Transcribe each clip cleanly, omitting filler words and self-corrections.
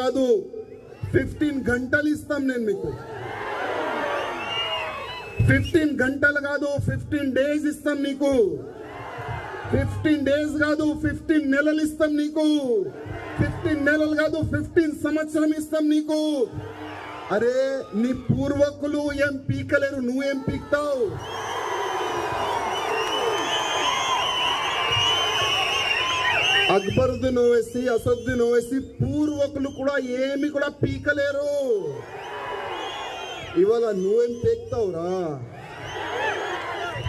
కాదు 15 గంటలు ఇస్తాం నేను మీకు 15 గంటలు కాదు 15 డేస్ ఇస్తాం నీకు 15 డేస్ కాదు 15 నెలలు ఇస్తాం నీకు 15 నెలలు కాదు 15 సంవత్సరం ఇస్తాం నీకు అరే నీ పూర్వకులు ఏం పీకలేరు నువ్వేం పీక్తావు అక్బరుద్దీన్ ఓవైసీ అసదుద్దీన్ ఓవైసీ పూర్వకులు కూడా ఏమి కూడా పీకలేరు ఇవాళ నువ్వేం పీక్తావురా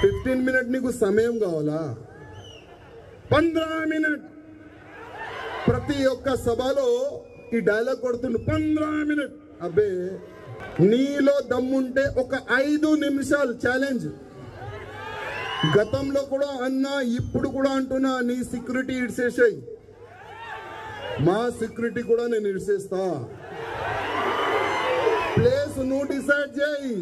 15 మినిట్ నీకు సమయం కావాలా 15 మినిట్ ప్రతి ఒక్క సభలో ఈ డైలాగ్ కొడుతుండు 15 మినిట్ అబ్బే నీలో దమ్ముంటే ఒక 5 నిమిషాలు ఛాలెంజ్ గతంలో కూడా అన్నా ఇప్పుడు కూడా అంటున్నా నీ సెక్యూరిటీ ఇడ్సేసాయి మా సెక్యూరిటీ కూడా నేను ఇడ్సేస్తా ప్లేస్ నువ్వు డిసైడ్ చేయి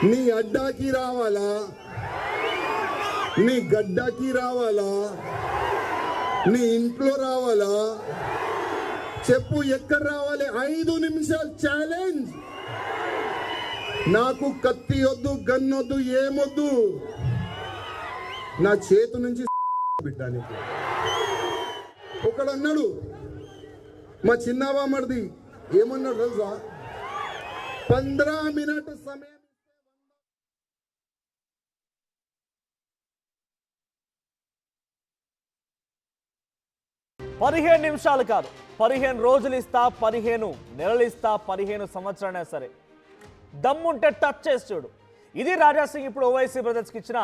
నీ అడ్డాకి రావాలా నీ గడ్డాకి రావాలా నీ ఇంట్లో రావాలా చెప్పు ఎక్కడ రావాలి 5 నిమిషాలు ఛాలెంజ్ నాకు కత్తి వద్దు గన్ వద్దు ఏమొద్దు నా చేతు నుంచి బిడ్డానికి ఒకడన్నాడు మా చిన్నవా మరిది ఏమన్నాడు తెలుసా 15 మినిట్ సమయం 15 నిమిషాలు కాదు 15 రోజులు ఇస్తా 15 నెలలు ఇస్తా 15 సంవత్సరాలైనా సరే దమ్ముంటే టచ్ చేసి చూడు ఇది రాజాసింగ్ ఇప్పుడు ఓవైసీ బ్రదర్స్కి ఇచ్చిన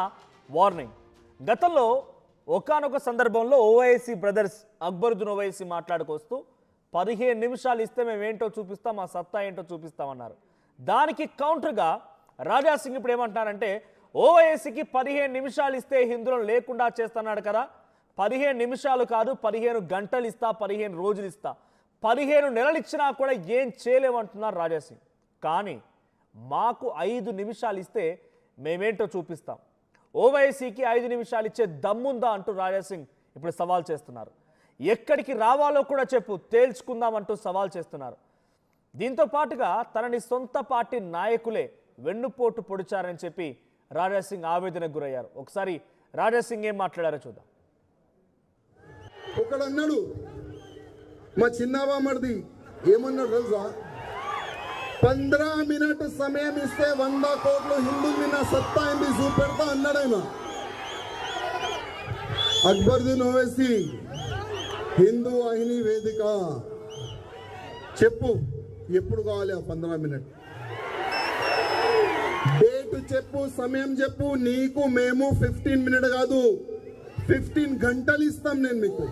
వార్నింగ్ గతంలో ఒకానొక సందర్భంలో ఓవైసీ బ్రదర్స్ అక్బరుద్దీన్ ఓవైసీ మాట్లాడుకొస్తూ 15 నిమిషాలు ఇస్తే మేము ఏంటో చూపిస్తాం మా సత్తా ఏంటో చూపిస్తామన్నారు దానికి కౌంటర్గా రాజాసింగ్ ఇప్పుడు ఏమంటున్నారంటే ఓవైసీకి 15 నిమిషాలు ఇస్తే హిందువులను లేకుండా చేస్తున్నాడు కదా 15 నిమిషాలు కాదు 15 గంటలు ఇస్తా 15 రోజులు ఇస్తా 15 నెలలు ఇచ్చినా కూడా ఏం చేయలేమంటున్నారు రాజాసింగ్ కానీ మాకు 5 నిమిషాలు ఇస్తే మేమేంటో చూపిస్తాం ఓవైసీకి 5 నిమిషాలు ఇచ్చే దమ్ముందా అంటూ రాజాసింగ్ ఇప్పుడు సవాల్ చేస్తున్నారు ఎక్కడికి రావాలో కూడా చెప్పు తేల్చుకుందామంటూ సవాల్ చేస్తున్నారు దీంతో పాటుగా తనని సొంత పార్టీ నాయకులే వెన్నుపోటు పొడిచారని చెప్పి రాజాసింగ్ ఆవేదనకు గురయ్యారు ఒకసారి రాజాసింగ్ ఏం మాట్లాడారో చూద్దాం ఒకడన్నాడు మా చిన్నవా మరిది ఏమన్నాడు తెలుసా 15 మినిట్ సమయం ఇస్తే 100 కోట్లు హిందువుల్ని నా సత్తా ఏంది చూపెడతా అన్నాడు ఆయన అక్బరుద్దీన్ ఓవైసీ హిందూ వాహిని వేదిక చెప్పు ఎప్పుడు కావాలి ఆ 15 మినిట్ డేట్ చెప్పు సమయం చెప్పు నీకు మేము 15 మినిట్ కాదు 15 గంటలు ఇస్తాం నేను మీకు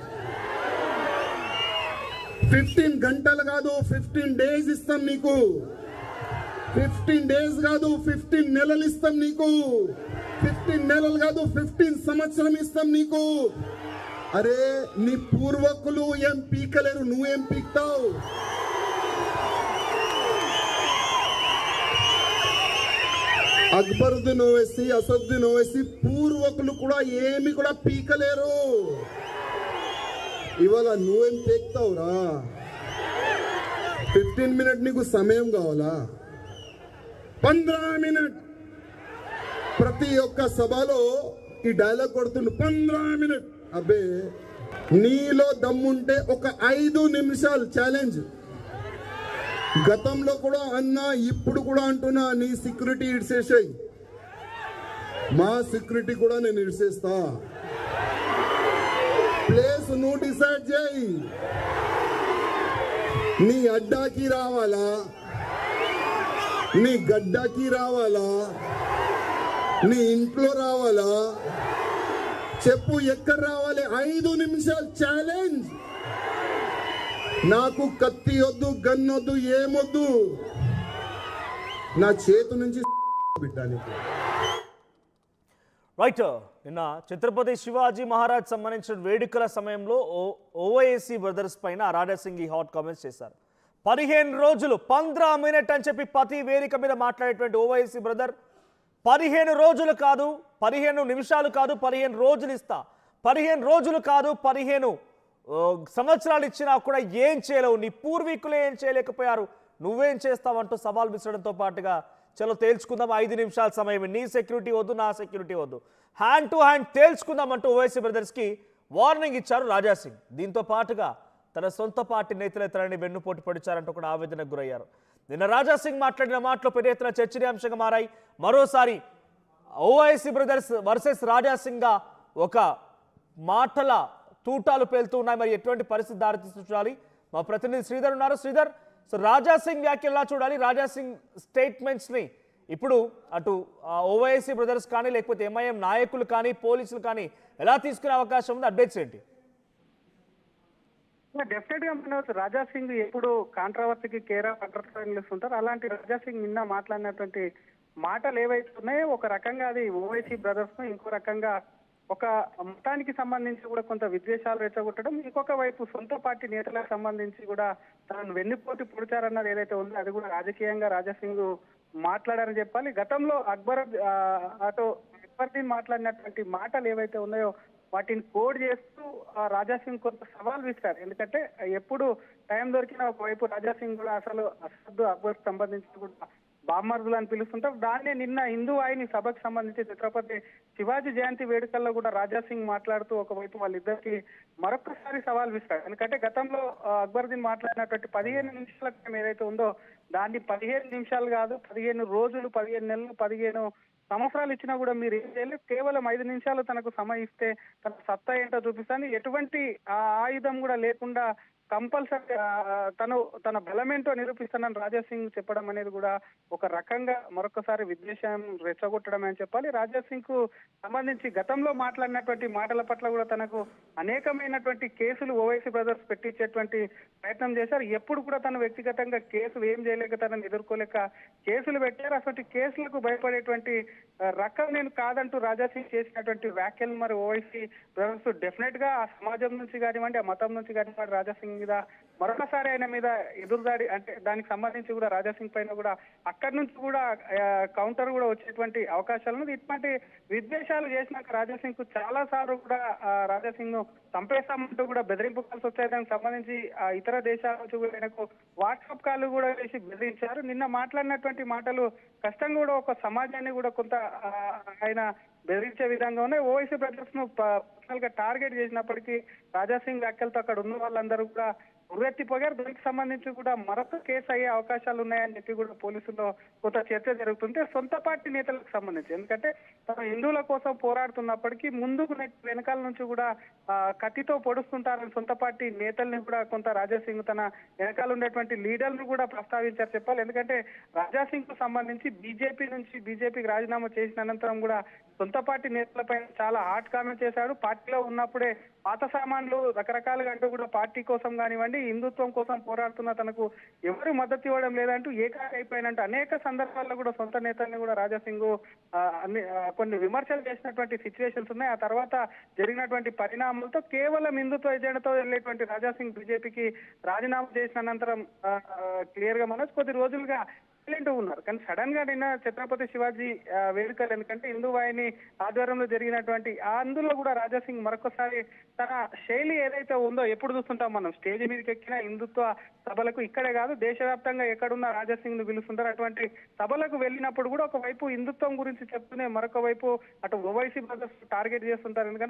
15 గంటలు కాదు 15 డేస్ ఇస్తాం నీకు 15 డేస్ కాదు 15 నెలలు ఇస్తాం నీకు 15 నెలలు కాదు 15 సంవత్సరం ఇస్తాం నీకు అరే నీ పూర్వకులు ఏం పీకలేరు నువ్వేం పీక్తావు అక్బరుద్దీన్ ఓవైసీ అసదుద్దీన్ ఓవైసీ పూర్వకులు కూడా ఏమి కూడా పీకలేరు ఇవాళ నువ్వేం పీక్తావురా 15 మినిట్ నీకు సమయం కావాలా 15 మినిట్ ప్రతి ఒక్క సభలో ఈ డైలాగ్ కొడుతుండు 15 మినిట్ అబ్బే నీలో దమ్ముంటే ఒక 5 నిమిషాలు ఛాలెంజ్ గతంలో కూడా అన్నా ఇప్పుడు కూడా అంటున్నా నీ సెక్యూరిటీ ఇడ్సేసాయి మా సెక్యూరిటీ కూడా నేను ఇడ్సేస్తా ప్లేస్ నువ్వు డిసైడ్ చేయి నీ అడ్డాకి రావాలా నీ గడ్డాకి రావాలా నీ ఇంట్లో రావాలా చెప్పు ఎక్కడ రావాలి 5 నిమిషాలు ఛాలెంజ్ నాకు కత్తి వద్దు గన్ వద్దు ఏమొద్దు నా చేతు నుంచి బిడ్డానికి రైట్ నిన్న ఛత్రపతి శివాజీ మహారాజ్ సంబంధించిన వేడుకల సమయంలో ఓవైసీ బ్రదర్స్ పైన రాజాసింగ్ ఈ హాట్ కామెంట్స్ చేశారు 15 రోజులు 15 మినిట్ అని చెప్పి ప్రతి వేదిక మీద మాట్లాడేటువంటి ఓవైసీ బ్రదర్ 15 రోజులు కాదు 15 నిమిషాలు కాదు 15 రోజులు ఇస్తా 15 రోజులు కాదు 15 సంవత్సరాలు ఇచ్చినా కూడా ఏం చేయలేవు, నీ పూర్వీకులు ఏం చేయలేకపోయారు, నువ్వేం చేస్తావంటూ సవాల్ విసరడంతో పాటుగా చలో తేల్చుకుందాం, 5 నిమిషాల సమయం, నీ సెక్యూరిటీ వద్దు, నా సెక్యూరిటీ వద్దు, హ్యాండ్ టు హ్యాండ్ తేల్చుకుందాం అంటూ ఓవైసీ బ్రదర్స్కి వార్నింగ్ ఇచ్చారు రాజాసింగ్. దీంతో పాటుగా తన సొంత పార్టీ నేతలే తనని వెన్నుపోటు పొడిచారంటూ కూడా ఆవేదనకు గురయ్యారు. నిన్న రాజాసింగ్ మాట్లాడిన మాటలు పెద్ద ఎత్తున చర్చనీయాంశంగా మారాయి. మరోసారి ఓవైసీ బ్రదర్స్ వర్సెస్ రాజాసింగ్గా ఒక మాటల తూటాలు పేలుతూ ఉన్నాయి. మరి ఎటువంటి పరిస్థితి దారితీస్తూ చూడాలి. మా ప్రతినిధి శ్రీధర్ ఉన్నారు. శ్రీధర్, సో రాజాసింగ్ వ్యాఖ్యలు ఎలా చూడాలి, రాజాసింగ్ స్టేట్మెంట్స్ని ఇప్పుడు అటు ఓవైసీ బ్రదర్స్ కానీ లేకపోతే ఎంఐఎం నాయకులు కానీ పోలీసులు కానీ ఎలా తీసుకునే అవకాశం ఉంది, అప్డేట్స్ ఏంటి? డెఫినెట్ గా మనోజ్, రాజాసింగ్ ఎప్పుడు కాంట్రవర్సీకి కేర్ ఆఫ్ అడ్రస్ ఉంటారు. అలాంటి రాజాసింగ్ నిన్న మాట్లాడినటువంటి మాటలు ఏవైతే ఉన్నాయో ఒక రకంగా అది ఓవైసీ బ్రదర్స్ ను, ఇంకో రకంగా ఒక మతానికి సంబంధించి కూడా కొంత విద్వేషాలు రెచ్చగొట్టడం, ఇంకొక వైపు సొంత పార్టీ నేతలకు సంబంధించి కూడా తనను వెన్నుపోటు పొడిచారన్నది ఏదైతే ఉందో అది కూడా రాజకీయంగా రాజాసింగ్ మాట్లాడారని చెప్పాలి. గతంలో అక్బరుద్దీన్ మాట్లాడినటువంటి మాటలు ఏవైతే ఉన్నాయో వాటిని కోడ్ చేస్తూ రాజాసింగ్ కొంత సవాల్ విసిరారు. ఎందుకంటే ఎప్పుడు టైం దొరికినా ఒకవైపు రాజాసింగ్ కూడా అసలు అసద్ అక్బర్ సంబంధించి కూడా బామ్మర్దులు అని పిలుస్తుంటారు. దాన్నే నిన్న హిందూ వాహిని సభకు సంబంధించి ఛత్రపతి శివాజీ జయంతి వేడుకల్లో కూడా రాజాసింగ్ మాట్లాడుతూ ఒకవైపు వాళ్ళిద్దరికి మరొకసారి సవాల్ విసిరారు. ఎందుకంటే గతంలో అక్బరుద్దీన్ మాట్లాడినటువంటి 15 నిమిషాల టైం ఏదైతే ఉందో దాన్ని 15 నిమిషాలు కాదు, 15 రోజులు, 15 నెలలు, 15 సంవత్సరాలు ఇచ్చినా కూడా మీరు ఏం చేయలేదు, కేవలం 5 నిమిషాలు తనకు సమయం ఇస్తే తన సత్తా ఏంటో చూపిస్తాను, ఎటువంటి ఆయుధం కూడా లేకుండా కంపల్సరీ తన బలమేంటో నిరూపిస్తానని రాజాసింగ్ చెప్పడం అనేది కూడా ఒక రకంగా మరొకసారి విద్వేషం రెచ్చగొట్టడం అని చెప్పాలి. రాజాసింగ్ కు సంబంధించి గతంలో మాట్లాడినటువంటి మాటల పట్ల కూడా తనకు అనేకమైనటువంటి కేసులు ఓవైసీ బ్రదర్స్ పెట్టించేటువంటి ప్రయత్నం చేశారు. ఎప్పుడు కూడా తను వ్యక్తిగతంగా కేసులు ఏం చేయలేక తనని ఎదుర్కోలేక కేసులు పెట్టారు. అటువంటి కేసులకు భయపడేటువంటి రకం నేను కాదంటూ రాజాసింగ్ చేసినటువంటి వ్యాఖ్యలు మరి ఓవైసీ బ్రదర్స్ డెఫినెట్ గా ఆ సమాజం నుంచి కానివ్వండి, ఆ మతం నుంచి కానివ్వండి రాజాసింగ్ మీద మరొకసారి ఆయన మీద ఎదురుదాడి, అంటే దానికి సంబంధించి కూడా రాజాసింగ్ పైన కూడా అక్కడి నుంచి కూడా కౌంటర్ కూడా వచ్చేటువంటి అవకాశాలు ఉంది. ఇటువంటి విద్వేషాలు చేసినాక రాజాసింగ్ కు చాలా సార్లు కూడా రాజాసింగ్ ను చంపేస్తామంటూ కూడా బెదిరింపు కాల్స్ వచ్చాయి. దానికి సంబంధించి ఇతర దేశాల నుంచి కూడా ఆయనకు వాట్సాప్ కాల్ కూడా వేసి బెదిరించారు. నిన్న మాట్లాడినటువంటి మాటలు కష్టంగా కూడా ఒక సమాజాన్ని కూడా కొంత ఆయన బెదిరించే విధంగా ఉన్నాయి. ఓవైసీ బ్రదర్స్ ను పర్సనల్ గా టార్గెట్ చేసినప్పటికీ రాజాసింగ్ వ్యాఖ్యలతో అక్కడ ఉన్న వాళ్ళందరూ కూడా ఉర్రెత్తిపోయారు. దానికి సంబంధించి కూడా మరొక కేసు అయ్యే అవకాశాలు ఉన్నాయని చెప్పి కూడా పోలీసుల్లో కొంత చర్చ జరుగుతుంటే సొంత పార్టీ నేతలకు సంబంధించి, ఎందుకంటే తన హిందువుల కోసం పోరాడుతున్నప్పటికీ ముందుకు వెనకాల నుంచి కూడా కత్తితో పొడుస్తుంటారని సొంత పార్టీ నేతల్ని కూడా కొంత రాజాసింగ్ తన వెనకాల ఉండేటువంటి లీడర్లు కూడా ప్రస్తావించారు చెప్పాలి. ఎందుకంటే రాజాసింగ్ కు సంబంధించి బీజేపీకి రాజీనామా చేసిన అనంతరం కూడా సొంత పార్టీ నేతలపై చాలా హాట్ కామెంట్ చేశాడు. పార్టీలో ఉన్నప్పుడే పాత సామాన్లు రకరకాలుగా అంటూ కూడా పార్టీ కోసం కానివ్వండి, హిందుత్వం కోసం పోరాడుతున్న తనకు ఎవరు మద్దతు ఇవ్వడం లేదంటూ ఏకాకి అయిపోయినంటూ అనేక సందర్భాల్లో కూడా సొంత నేతల్ని కూడా రాజాసింగ్ కొన్ని విమర్శలు చేసినటువంటి సిచ్యువేషన్స్ ఉన్నాయి. ఆ తర్వాత జరిగినటువంటి పరిణామాలతో కేవలం హిందుత్వ ఎజెండాతో వెళ్ళేటువంటి రాజాసింగ్ బీజేపీకి రాజీనామా చేసిన అనంతరం క్లియర్ గా మనోజ్ కొద్ది రోజులుగా ఉన్నారు. కానీ సడన్ గా నిన్న ఛత్రపతి శివాజీ వేడుకలు, ఎందుకంటే హిందూ వాహిని ఆధ్వర్యంలో జరిగినటువంటి అందులో కూడా రాజాసింగ్ మరొకసారి తన శైలి ఏదైతే ఉందో ఎప్పుడు చూస్తుంటాం మనం, స్టేజ్ మీదకి ఎక్కిన హిందుత్వ సభలకు ఇక్కడే కాదు దేశవ్యాప్తంగా ఎక్కడున్న రాజాసింగ్ ను పిలుస్తుంటారు. అటువంటి సభలకు వెళ్ళినప్పుడు కూడా ఒకవైపు హిందుత్వం గురించి చెప్తూనే మరొక వైపు అటు ఓవైసీ బ్రదర్స్ టార్గెట్ చేస్తుంటారు. ఎందుకంటే